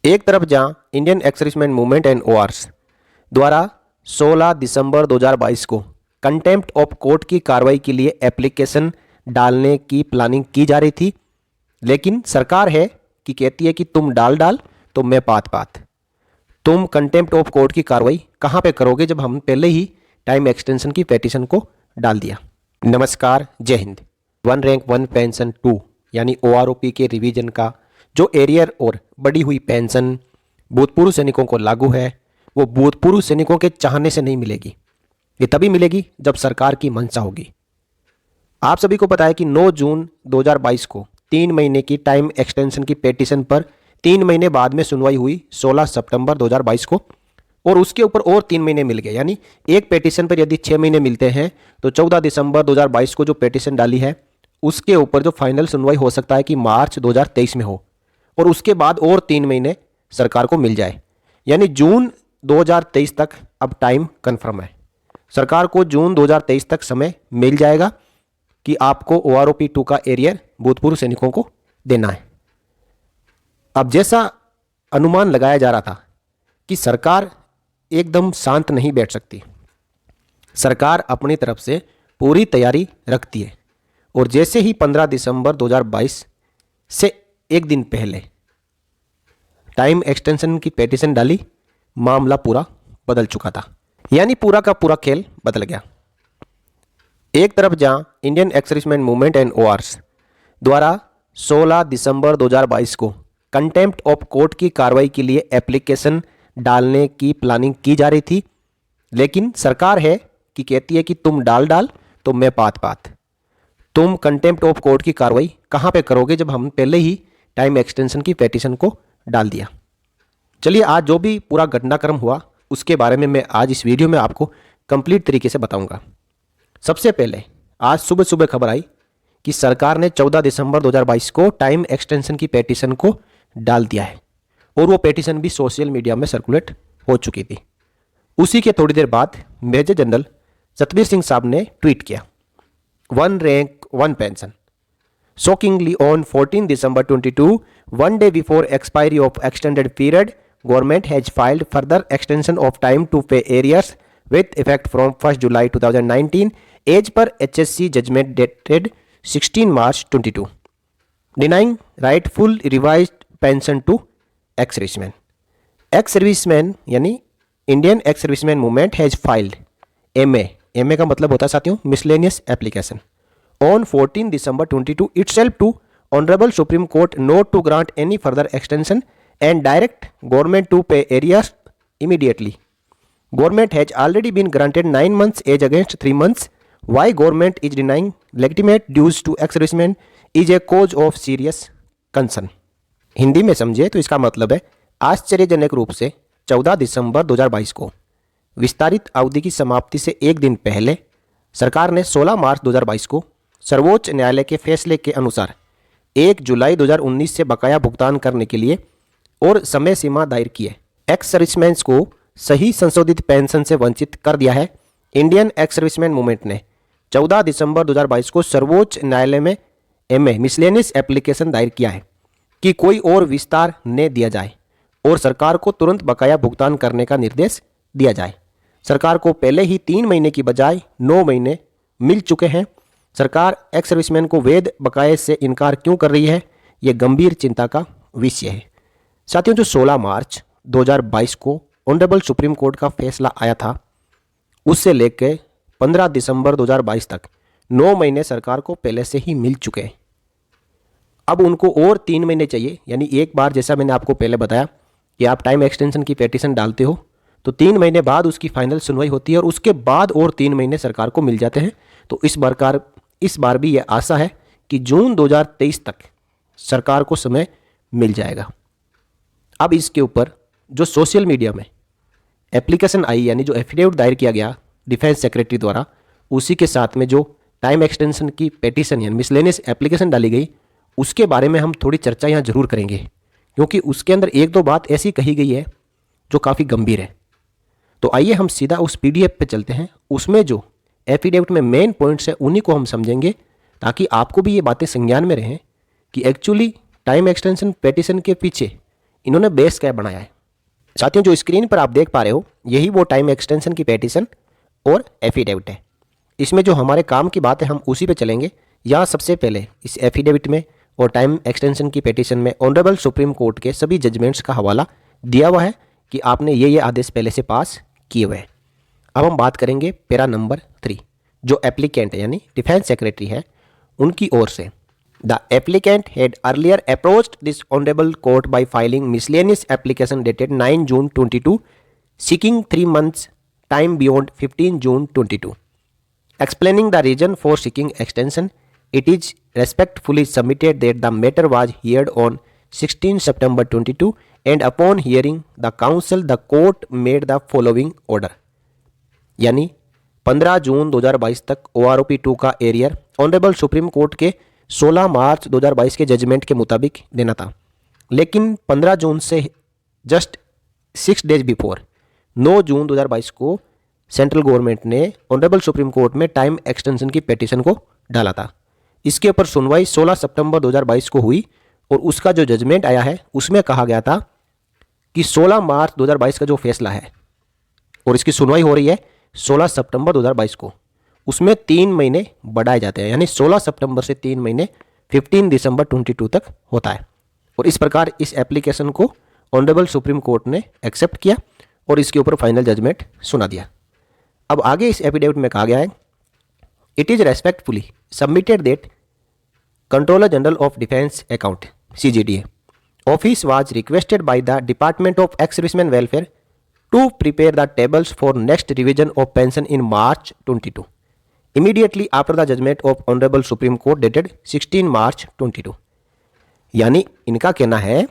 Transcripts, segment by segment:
एक तरफ जहां Indian ex serviceman movement and others द्वारा 16 दिसंबर 2022 को कंटेम्प्ट ऑफ कोर्ट की कार्रवाई के लिए एप्लीकेशन डालने की प्लानिंग की जा रही थी, लेकिन सरकार है कि कहती है कि तुम डाल तो मैं पात। तुम कंटेम्प्ट ऑफ कोर्ट की कार्रवाई कहाँ पे करोगे जब हम पहले ही टाइम एक्सटेंशन की पेटिशन को डाल दिया। नमस्कार, जय Hind. One rank one pension 2 यानी OROP के रिवीजन का जो एरियर और बढ़ी हुई पेंशन भूतपूर्व सैनिकों को लागू है, वो भूतपूर्व सैनिकों के चाहने से नहीं मिलेगी। ये तभी मिलेगी जब सरकार की मंशा होगी। आप सभी को पता है कि 9 जून 2022 को 3 महीने की टाइम एक्सटेंशन की पेटिशन पर 3 महीने बाद में सुनवाई हुई 16 सितंबर 2022 को, और उसके ऊपर और 3 महीने मिल गए। यानी एक पेटिशन पर यदि 6 महीने मिलते हैं तो 14 दिसंबर 2022 को जो पेटिशन डाली है उसके ऊपर जो फाइनल सुनवाई हो सकता है कि मार्च 2023 में हो, और उसके बाद और 3 महीने सरकार को मिल जाए। यानी जून 2023 तक अब टाइम कन्फर्म है। सरकार को जून 2023 तक समय मिल जाएगा कि आपको OROP 2 का एरियर भूतपूर्व सैनिकों को देना है। अब जैसा अनुमान लगाया जा रहा था कि सरकार एकदम शांत नहीं बैठ सकती, सरकार अपनी तरफ से पूरी तैयारी रखती है, और जैसे ही 15 दिसंबर 2022 से एक दिन पहले टाइम एक्सटेंशन की पेटिशन डाली, मामला पूरा बदल चुका था। यानी पूरा का पूरा खेल बदल गया। एक तरफ जहां Indian ex serviceman movement and others द्वारा 16 दिसंबर 2022 को कंटेम्प्ट ऑफ कोर्ट की कार्रवाई के लिए एप्लीकेशन डालने की प्लानिंग की जा रही थी, लेकिन सरकार है कि कहती है कि तुम डाल तो मैं पात। तुम कंटेम्प्ट ऑफ कोर्ट की कार्रवाई कहाँ पे करोगे जब हम पहले ही टाइम एक्सटेंशन की पेटिशन को डाल दिया। चलिए, आज जो भी पूरा घटनाक्रम हुआ उसके बारे में मैं आज इस वीडियो में आपको कंप्लीट तरीके से बताऊंगा। सबसे पहले आज सुबह सुबह खबर आई कि सरकार ने 14 दिसंबर 2022 को टाइम एक्सटेंशन की पेटिशन को डाल दिया है, और वो पेटिशन भी सोशल मीडिया में सर्कुलेट हो चुकी थी। उसी के थोड़ी देर बाद मेजर जनरल सतबीर सिंह साहब ने ट्वीट किया, one rank one pension shockingly on 14 December 22, one day before expiry of extended period, government has filed further extension of time to pay arrears with effect from 1st July 2019 as per HSC judgment dated 16 March 22, denying rightful revised pension to ex-servicemen. Ex-servicemen यानी Indian ex serviceman movement has filed MA का मतलब होता है साथियों miscellaneous application on 14 December 22 itself to Honorable Supreme Court not to grant any further extension and direct government to pay arrears immediately. Government has already been granted 9 months age against 3 months. Why government is denying legitimate dues to ex-servicemen is a cause of serious concern. Hindi में समझे तो इसका मतलब है आश्चर्यजनक रूप से 14 दिसंबर 2022 को विस्तारित अवधि की समाप्ति से एक दिन पहले सरकार ने 16 मार्च 2022 को सर्वोच्च न्यायालय के फैसले के अनुसार 1 जुलाई 2019 से बकाया भुगतान करने के लिए और समय सीमा दायर की है। एक्स सर्विसमैन को सही संशोधित पेंशन से वंचित कर दिया है। इंडियन एक्स सर्विसमैन मूवमेंट ने 14 दिसंबर 2022 को सर्वोच्च न्यायालय में MA मिसलेनियस एप्लीकेशन दायर किया है कि कोई और विस्तार न दिया जाए और सरकार को तुरंत बकाया भुगतान करने का निर्देश दिया जाए। सरकार को पहले ही 3 महीने की बजाय 9 महीने मिल चुके हैं। सरकार एक्स सर्विसमैन को वैध बकाये से इनकार क्यों कर रही है, यह गंभीर चिंता का विषय है। साथियों, जो 16 मार्च 2022 को ऑनरेबल सुप्रीम कोर्ट का फैसला आया था, उससे लेकर 15 दिसंबर 2022 तक 9 महीने सरकार को पहले से ही मिल चुके हैं। अब उनको और 3 महीने चाहिए। यानी एक बार जैसा मैंने आपको पहले बताया कि आप टाइम एक्सटेंशन की पेटिशन डालते हो तो 3 महीने बाद उसकी फाइनल सुनवाई होती है, और उसके बाद और 3 महीने सरकार को मिल जाते हैं। तो इस बार भी यह आशा है कि जून 2023 तक सरकार को समय मिल जाएगा। अब इसके ऊपर जो सोशल मीडिया में एप्लीकेशन आई, यानी जो एफिडेविट दायर किया गया डिफेंस सेक्रेटरी द्वारा, उसी के साथ में जो टाइम एक्सटेंशन की पेटिशन यानी मिसलेनियस एप्लीकेशन डाली गई, उसके बारे में हम थोड़ी चर्चा यहाँ जरूर करेंगे, क्योंकि उसके अंदर एक दो बात ऐसी कही गई है जो काफ़ी गंभीर है। तो आइए हम सीधा उस PDF पे चलते हैं। उसमें जो एफिडेविट में मेन पॉइंट्स है उन्हीं को हम समझेंगे, ताकि आपको भी ये बातें संज्ञान में रहें कि एक्चुअली टाइम एक्सटेंशन पेटिशन के पीछे इन्होंने बेस कैप बनाया है। साथियों, जो स्क्रीन पर आप देख पा रहे हो यही वो टाइम एक्सटेंशन की पेटिशन और एफिडेविट है। इसमें जो हमारे काम की बात है हम उसी पे चलेंगे। यहाँ सबसे पहले इस एफिडेविट में और टाइम एक्सटेंशन की पेटिशन में ऑनरेबल सुप्रीम कोर्ट के सभी जजमेंट्स का हवाला दिया हुआ है कि आपने ये आदेश पहले से पास किए हुए हैं। अब हम बात करेंगे पैरा नंबर 3, जो एप्लीकेंट है यानी डिफेंस सेक्रेटरी है उनकी ओर से। The applicant had earlier approached this honourable court by filing miscellaneous application dated 9 June 22 seeking 3 months time beyond 15 June 22. Explaining the reason for seeking extension, it is respectfully submitted that the matter was heard on 16 September 22 and upon hearing the counsel, the court made the following order. यानी 15 जून 2022 तक OROP 2 का arrear honourable supreme court के 16 मार्च 2022 के judgement के मुताबिक देना था, लेकिन 15 जून से जस्ट 6 डेज बिफोर 9 जून 2022 को सेंट्रल गवर्नमेंट ने ऑनरेबल सुप्रीम कोर्ट में टाइम एक्सटेंशन की पिटीशन को डाला था। इसके ऊपर सुनवाई 16 सितंबर 2022 को हुई और उसका जो जजमेंट आया है उसमें कहा गया था कि 16 मार्च 2022 का जो फैसला है और इसकी सुनवाई हो रही है 16 सितंबर 2022 को, उसमें 3 महीने बढ़ाए जाते हैं, यानी 16 सितंबर से 3 महीने 15 दिसंबर 22 तक होता है। और इस प्रकार इस एप्लीकेशन को ऑनरेबल सुप्रीम कोर्ट ने एक्सेप्ट किया और इसके ऊपर फाइनल जजमेंट सुना दिया। अब आगे इस एफिडेविट में कहा गया है, it is respectfully submitted that controller general of defence account CGDA office was requested by the department of ex serviceman welfare to prepare the tables for next revision of pension in March 22 immediately after the judgement of honourable supreme court dated 16 March 22। यानी इनका कहना है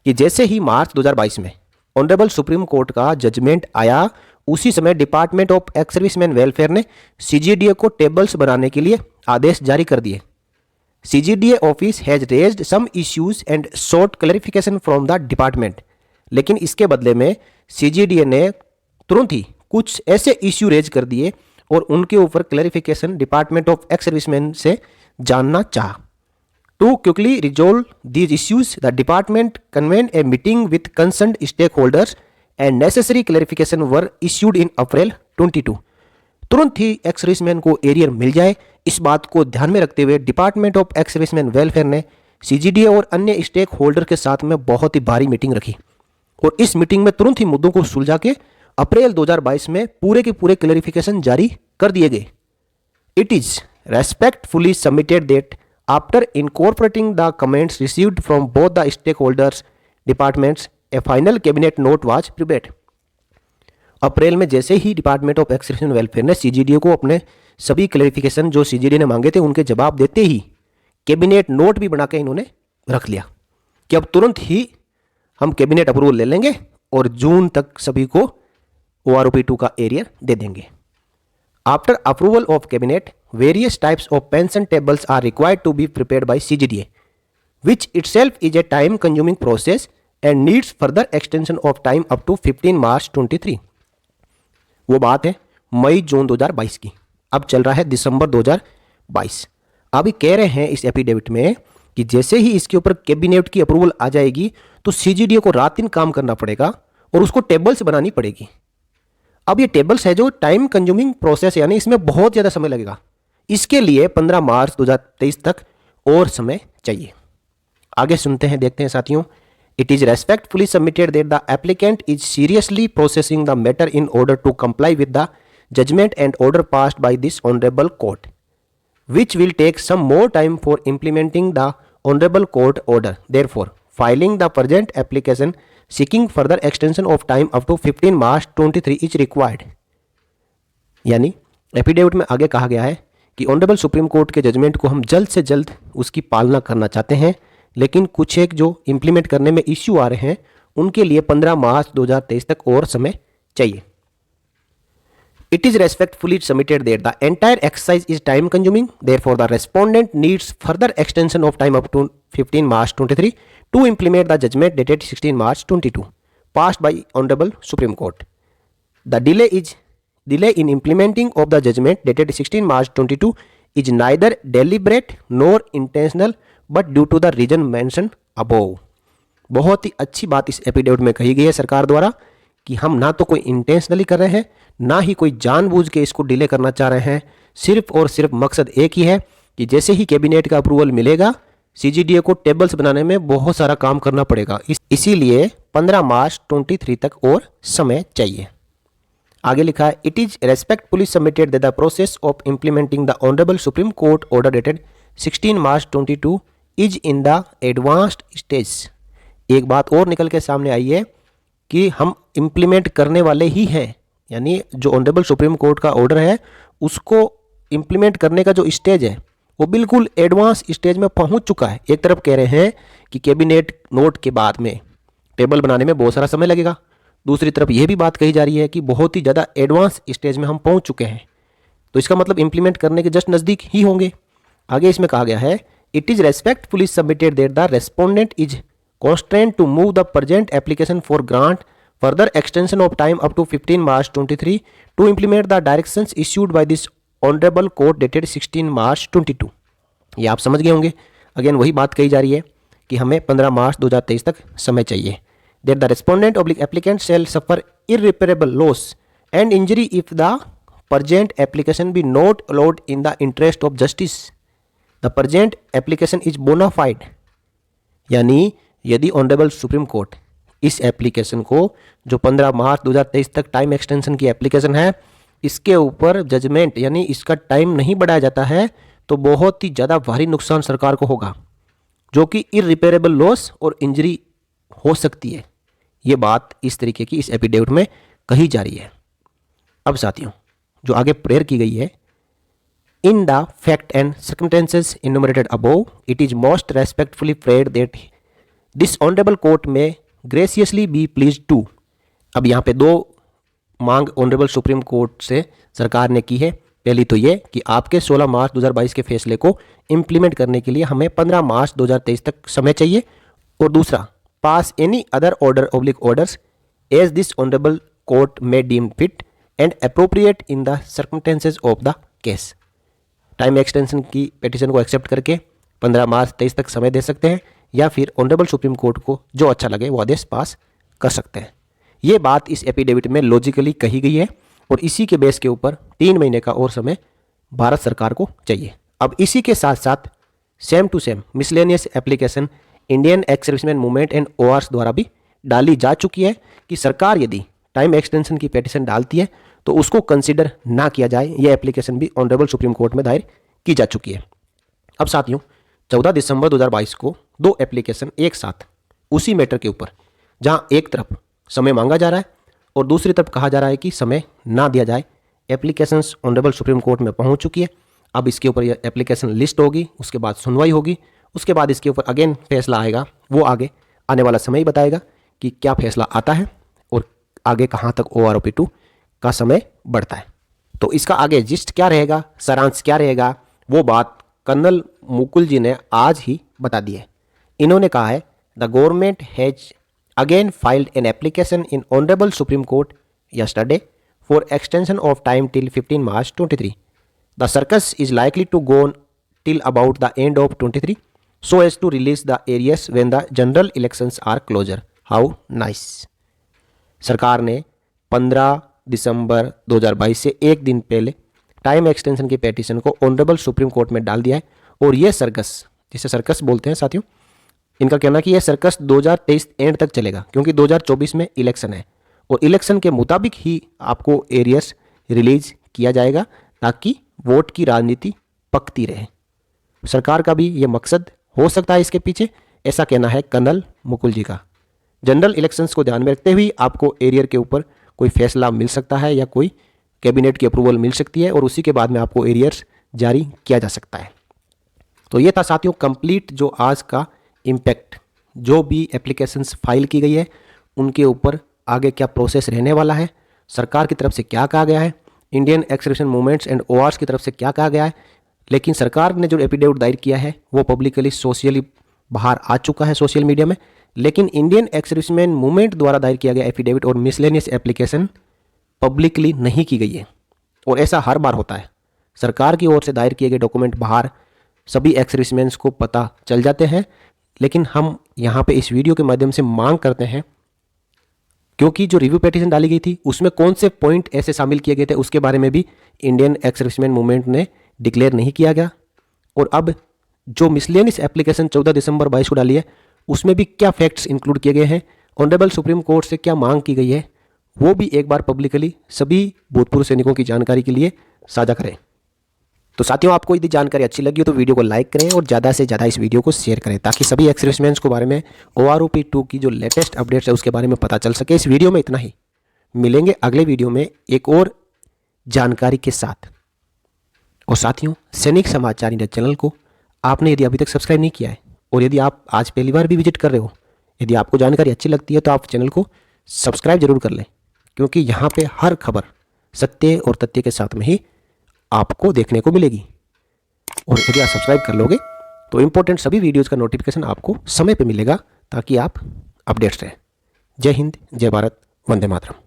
कि जैसे ही March 2022 में honourable supreme court का judgement आया उसी समय department of ex serviceman welfare ने CGDA को टेबल्स बनाने के लिए आदेश जारी कर दिए। CGDA office has raised some issues and sought clarification from the department, लेकिन इसके बदले में CGDA ने तुरंत ही कुछ ऐसे इश्यू रेज कर दिए और उनके ऊपर clarification department of ex serviceman से जानना चाहा। To quickly resolve these issues, the department convened a meeting with concerned stakeholders and necessary clarification were issued in April 22। तुरंत ही एक्स सर्विसमैन को एरियर मिल जाए, इस बात को ध्यान में रखते हुए department of ex serviceman welfare ने CGDA और अन्य स्टेक होल्डर के साथ में बहुत ही भारी मीटिंग रखी और इस मीटिंग में तुरंत ही मुद्दों को सुलझा के अप्रैल 2022 में पूरे के पूरे क्लैरिफिकेशन जारी कर दिए गए। It is respectfully submitted that after incorporating the comments received from both the stakeholders departments, a final cabinet note was prepared। अप्रैल में जैसे ही department of ex serviceman welfare ने CGDA को अपने सभी क्लैरिफिकेशन जो CGDA ने मांगे थे उनके जवाब देते ही कैबिनेट नोट भी बना के इन्होंने रख लिया कि अब तुरंत ही हम कैबिनेट अप्रूवल ले लेंगे और जून तक सभी को OROP 2 का एरियर दे देंगे। After approval of cabinet, various types of pension tables are required to be prepared by CGDA, which itself is a time-consuming process and needs further extension of time up to 15 March 23। वो बात है मई जून 2022 की, अब चल रहा है दिसंबर 2022। अभी कह रहे हैं इस एफिडेविट में कि जैसे ही इसके ऊपर कैबिनेट की अप्रूवल आ जाएगी तो CGDA को रात दिन काम करना पड़ेगा और उसको टेबल्स बनानी पड़ेगी। अब ये टेबल्स है जो टाइम कंज्यूमिंग प्रोसेस, यानी इसमें बहुत ज़्यादा समय लगेगा। इसके लिए 15 मार्च 2023 तक और समय चाहिए। आगे सुनते हैं, देखते हैं साथियों। It is respectfully submitted that the applicant is seriously processing the matter in order to comply with the judgement and order passed by this honourable court, which will take some more time for implementing the honourable court order. Therefore filing the present application seeking further extension of time up to 15 March 23 is required। यानी affidavit में आगे कहा गया है कि honourable supreme court के judgement को हम जल्द से जल्द उसकी पालना करना चाहते हैं, लेकिन कुछ एक जो इंप्लीमेंट करने में इश्यू आ रहे हैं उनके लिए 15 मार्च 2023 तक और समय चाहिए। It is respectfully submitted that the entire exercise is time consuming, therefore the respondent needs further extension of time up to 15 March 23 to implement the judgment dated 16 March 22 passed by Honorable Supreme Court. The delay in implementing of the judgment dated 16 March 22 is neither deliberate nor intentional but due to the reason mentioned above। बहुत ही अच्छी बात इस affidavit में कही गई है सरकार द्वारा कि हम ना तो कोई इंटेंशनली कर रहे हैं, ना ही कोई जानबूझ के इसको डिले करना चाह रहे हैं। सिर्फ और सिर्फ मकसद एक ही है कि जैसे ही कैबिनेट का अप्रूवल मिलेगा, सीजीडीए को टेबल्स बनाने में बहुत सारा काम करना पड़ेगा। इसीलिए 15 मार्च 23 तक और समय चाहिए। आगे लिखा है, it is respectfully submitted that the process of implementing the honourable supreme court order dated 16 March 22 is in the advanced stage. एक बात और निकल के सामने आई है कि हम इम्प्लीमेंट करने वाले ही हैं, यानी जो ऑनरेबल सुप्रीम कोर्ट का ऑर्डर है उसको इम्प्लीमेंट करने का जो स्टेज है वो बिल्कुल एडवांस स्टेज में पहुंच चुका है। एक तरफ कह रहे हैं कि कैबिनेट नोट के बाद में टेबल बनाने में बहुत सारा समय लगेगा, दूसरी तरफ यह भी बात कही जा रही है कि बहुत ही ज़्यादा एडवांस स्टेज में हम पहुंच चुके हैं, तो इसका मतलब इम्प्लीमेंट करने के जस्ट नज़दीक ही होंगे। आगे इसमें कहा गया है, it is respectfully submitted that the respondent is constrained to move the present application for grant further extension of time up to 15 March 23 to implement the directions issued by this honorable court dated 16 March 22। ये आप समझ गए होंगे। Again वही बात कही जा रही है कि हमें 15 मार्च 2023 तक समय चाहिए। That the respondent oblique applicant shall suffer irreparable loss and injury if the present application be not allowed in the interest of justice. The present application is bona fide, यानी यदि ऑनरेबल सुप्रीम कोर्ट इस application को जो 15 मार्च 2023 तक time extension की application है, इसके ऊपर जजमेंट यानी इसका टाइम नहीं बढ़ाया जाता है तो बहुत ही ज़्यादा भारी नुकसान सरकार को होगा, जो कि इररिपेरेबल लॉस और इंजरी हो सकती है। ये बात इस तरीके की इस एफिडेविट में कही जा रही है। अब साथियों, जो आगे प्रेयर की गई है, in the fact and circumstances enumerated above it is most respectfully prayed that this honourable court may graciously be please to. अब यहाँ पे दो मांग ऑनरेबल सुप्रीम कोर्ट से सरकार ने की है। पहली तो ये कि आपके 16 मार्च 2022 के फैसले को इम्प्लीमेंट करने के लिए हमें 15 मार्च 2023 तक समय चाहिए, और दूसरा, pass any other order oblique orders as this honourable court may deem fit and appropriate in the circumstances of the case. Time extension की पिटीशन को एक्सेप्ट करके 15 मार्च 23 तक समय दे सकते हैं, या फिर ऑनरेबल सुप्रीम कोर्ट को जो अच्छा लगे वो आदेश पास कर सकते हैं। ये बात इस एफिडेविट में लॉजिकली कही गई है, और इसी के बेस के ऊपर 3 महीने का और समय भारत सरकार को चाहिए। अब इसी के साथ साथ same to same miscellaneous application Indian ex serviceman movement and ORS द्वारा भी डाली जा चुकी है कि सरकार यदि टाइम एक्सटेंशन की पिटीशन डालती है तो उसको कंसिडर ना किया जाए। यह एप्लीकेशन भी ऑनरेबल सुप्रीम कोर्ट में दायर की जा चुकी है। अब साथियों, 14 दिसंबर 2022 को दो एप्लीकेशन एक साथ उसी मैटर के ऊपर, जहां एक तरफ समय मांगा जा रहा है और दूसरी तरफ कहा जा रहा है कि समय ना दिया जाए, एप्लीकेशंस ऑनरेबल सुप्रीम कोर्ट में पहुंच चुकी है। अब इसके ऊपर यह एप्लीकेशन लिस्ट होगी, उसके बाद सुनवाई होगी, उसके बाद इसके ऊपर अगेन फैसला आएगा। वो आगे आने वाला समय ही बताएगा कि क्या फैसला आता है और आगे कहाँ तक OROP2 का समय बढ़ता है। तो इसका आगे जिस्ट क्या रहेगा, सारांश क्या रहेगा, वो बात कर्नल मुकुल जी ने आज ही बता दी है। इन्होंने कहा है, the government has again filed an application in honourable supreme court yesterday for extension of time till 15 March 23. The circus is likely to go on till about the end of 23 so as to release the areas when the general elections are closer. How nice. सरकार ने 15 दिसंबर 2022 से एक दिन पहले time extension की petition को honourable supreme court में डाल दिया है। और ये सर्कस, जिसे सर्कस बोलते हैं साथियों, इनका कहना कि यह सर्कस 2023 एंड तक चलेगा, क्योंकि 2024 में इलेक्शन है और इलेक्शन के मुताबिक ही आपको एरियर्स रिलीज किया जाएगा ताकि वोट की राजनीति पकती रहे। सरकार का भी ये मकसद हो सकता है इसके पीछे, ऐसा कहना है कर्नल मुकुल जी का। जनरल इलेक्शंस को ध्यान में रखते हुए आपको एरियर के ऊपर कोई फैसला मिल सकता है या कोई कैबिनेट की अप्रूवल मिल सकती है और उसी के बाद में आपको एरियर्स जारी किया जा सकता है। तो ये था साथियों कंप्लीट जो आज का इम्पैक्ट, जो भी एप्लीकेशंस फाइल की गई है उनके ऊपर आगे क्या प्रोसेस रहने वाला है, सरकार की तरफ से क्या कहा गया है, Indian ex serviceman movements and ORS की तरफ से क्या कहा गया है। लेकिन सरकार ने जो एफिडेविट दायर किया है वो पब्लिकली सोशली बाहर आ चुका है सोशल मीडिया में, लेकिन इंडियन एक्स सर्विसमैन मूवमेंट द्वारा दायर किया गया एफिडेविट और मिसलेनियस एप्लीकेशन पब्लिकली नहीं की गई है। और ऐसा हर बार होता है, सरकार की ओर से दायर किए गए डॉक्यूमेंट बाहर सभी एक्स सर्विसमैन्स को पता चल जाते हैं, लेकिन हम यहाँ पे इस वीडियो के माध्यम से मांग करते हैं, क्योंकि जो रिव्यू पिटीशन डाली गई थी उसमें कौन से पॉइंट ऐसे शामिल किए गए थे उसके बारे में भी इंडियन एक्स सर्विसमैन मूवमेंट ने डिक्लेयर नहीं किया गया। और अब जो मिसलेनियस एप्लीकेशन 14 दिसंबर 22 को डाली है उसमें भी क्या फैक्ट्स इंक्लूड किए गए हैं, ऑनरेबल सुप्रीम कोर्ट से क्या मांग की गई है, वो भी एक बार पब्लिकली सभी भूतपूर्व सैनिकों की जानकारी के लिए साझा करें। तो साथियों, आपको यदि जानकारी अच्छी लगी हो तो वीडियो को लाइक करें और ज़्यादा से ज़्यादा इस वीडियो को शेयर करें, ताकि सभी एक्स सर्विसमैन को बारे में OROP 2 की जो लेटेस्ट अपडेट्स है उसके बारे में पता चल सके। इस वीडियो में इतना ही, मिलेंगे अगले वीडियो में एक और जानकारी के साथ। और साथियों, सैनिक समाचार इंडिया चैनल को आपने यदि अभी तक सब्सक्राइब नहीं किया है और यदि आप आज पहली बार भी विजिट कर रहे हो, यदि आपको जानकारी अच्छी लगती है तो आप चैनल को सब्सक्राइब जरूर कर लें, क्योंकि यहाँ पे हर खबर सत्य और तथ्य के साथ में ही आपको देखने को मिलेगी। और यदि आप सब्सक्राइब कर लोगे तो इम्पोर्टेंट सभी वीडियोज़ का नोटिफिकेशन आपको समय पे मिलेगा, ताकि आप अपडेट्स रहें। जय हिंद, जय भारत, वंदे मातरम।